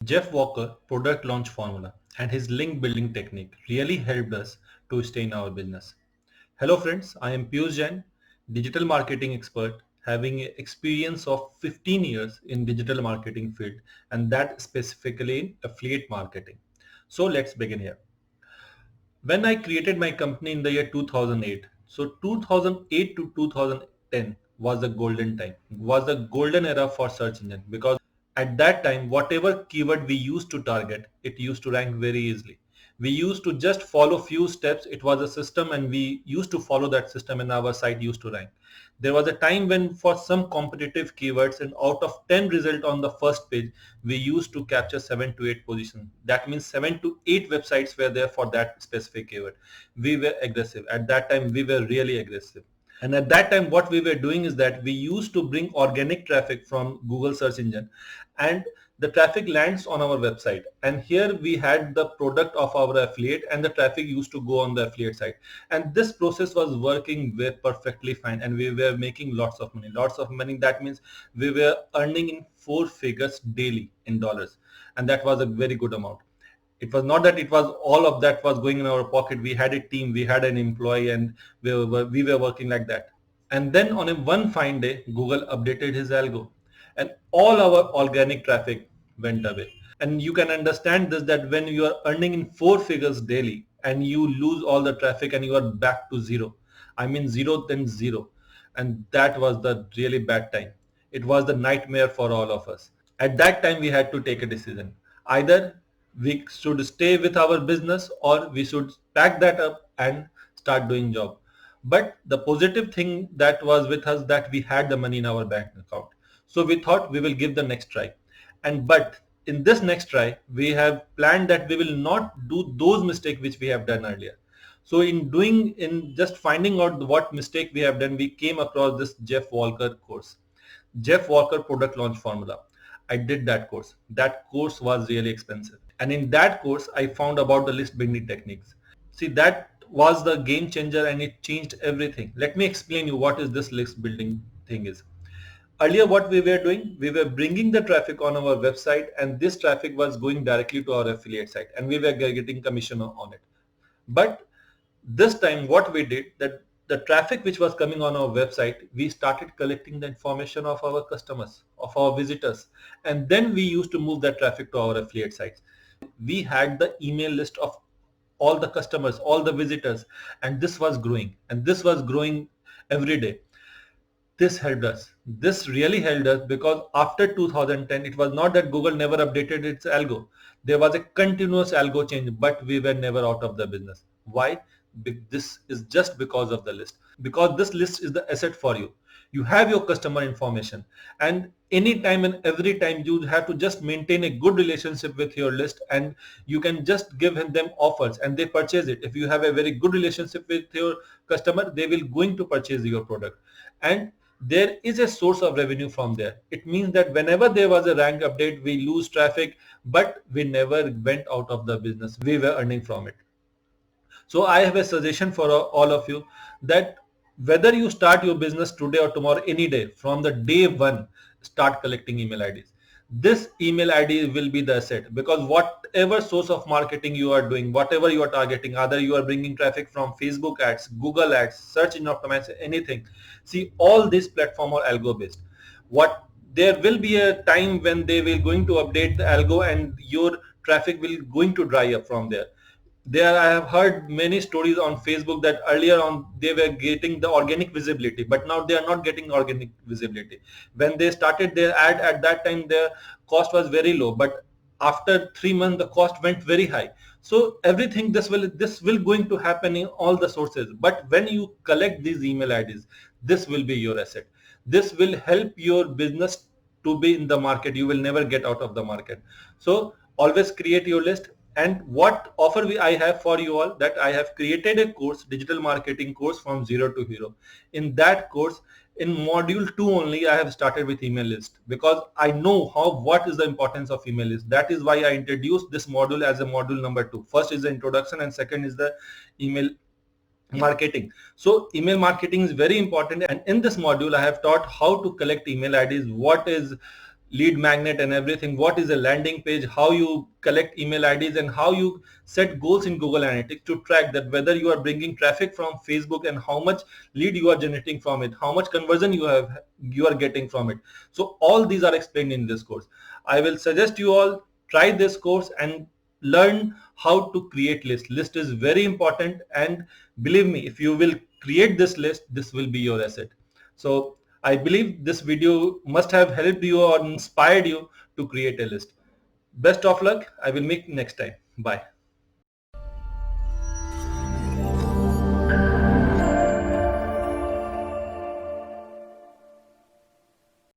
Jeff Walker product launch formula and his link building technique really helped us to stay in our business. Hello friends, I am Piyush Jain, digital marketing expert having experience of 15 years in digital marketing field and that specifically in affiliate marketing. So let's begin here. When I created my company in the year 2008, so 2008 to 2010 was the golden time, was the golden era for search engine because at that time, whatever keyword we used to target, it used to rank very easily. We used to just follow few steps. It was a system and we used to follow that system and our site used to rank. There was a time when for some competitive keywords and out of 10 result on the first page, we used to capture 7 to 8 positions. That means 7 to 8 websites were there for that specific keyword. We were aggressive. At that time, we were really aggressive. And at that time, what we were doing is that we used to bring organic traffic from Google search engine and the traffic lands on our website. And here we had the product of our affiliate and the traffic used to go on the affiliate site. And this process was working very perfectly fine. And we were making lots of money, lots of money. That means we were earning in 4 figures daily in dollars. And that was a very good amount. It was not that it was all of that was going in our pocket. We had a team, we had an employee, and we were working like that. And then on a one fine day, Google updated his algo and all our organic traffic went away. And you can understand this that when you are earning in 4 figures daily and you lose all the traffic and you are back to zero, I mean zero then zero. And that was the really bad time. It was the nightmare for all of us. At that time, we had to take a decision. Either we should stay with our business or we should pack that up and start doing job. But the positive thing that was with us that we had the money in our bank account. So we thought we will give the next try. But in this next try, we have planned that we will not do those mistakes which we have done earlier. So in just finding out what mistake we have done, we came across this Jeff Walker course. Jeff Walker product launch formula. I did that course. That course was really expensive. And in that course, I found about the list building techniques. See, that was the game changer and it changed everything. Let me explain you what is this list building thing is. Earlier, what we were doing, we were bringing the traffic on our website and this traffic was going directly to our affiliate site and we were getting commission on it. But this time what we did, that the traffic which was coming on our website, we started collecting the information of our customers, of our visitors, and then we used to move that traffic to our affiliate sites. We had the email list of all the customers, all the visitors, and this was growing every day. This helped us. This really helped us because after 2010, it was not that Google never updated its algo. There was a continuous algo change, but we were never out of the business. Why? This is just because of the list. Because this list is the asset for you. You have your customer information and anytime and every time you have to just maintain a good relationship with your list and you can just give them offers and they purchase it. If you have a very good relationship with your customer, they will going to purchase your product. And there is a source of revenue from there. It means that whenever there was a rank update, we lose traffic, but we never went out of the business. We were earning from it. So I have a suggestion for all of you that whether you start your business today or tomorrow, any day, from the day one, start collecting email IDs. This email ID will be the asset because whatever source of marketing you are doing, whatever you are targeting, either you are bringing traffic from Facebook ads, Google ads, search engine optimization, anything. See, all this platform are algo based. There will be a time when they will going to update the algo and your traffic will going to dry up from there. I have heard many stories on Facebook that earlier on they were getting the organic visibility, but now they are not getting organic visibility. When they started their ad at that time, their cost was very low, but after 3 months the cost went very high. So everything this will going to happen in all the sources. But when you collect these email IDs, this will be your asset. This will help your business to be in the market. You will never get out of the market. So always create your list. And what offer I have for you all, that I have created a course, digital marketing course from zero to hero. In that course, in module 2 only, I have started with email list because I know what is the importance of email list. That is why I introduced this module as a module number 2. First is the introduction and second is the email marketing. So email marketing is very important, and in this module I have taught how to collect email IDs, what is lead magnet and everything, what is a landing page, how you collect email IDs, and how you set goals in Google Analytics to track that whether you are bringing traffic from Facebook and how much lead you are generating from it, how much conversion you are getting from it. So all these are explained in this course. I will suggest you all try this course and learn how to create list. List is very important, and believe me, if you will create this list, this will be your asset. So I believe this video must have helped you or inspired you to create a list. Best of luck. I will meet next time. Bye.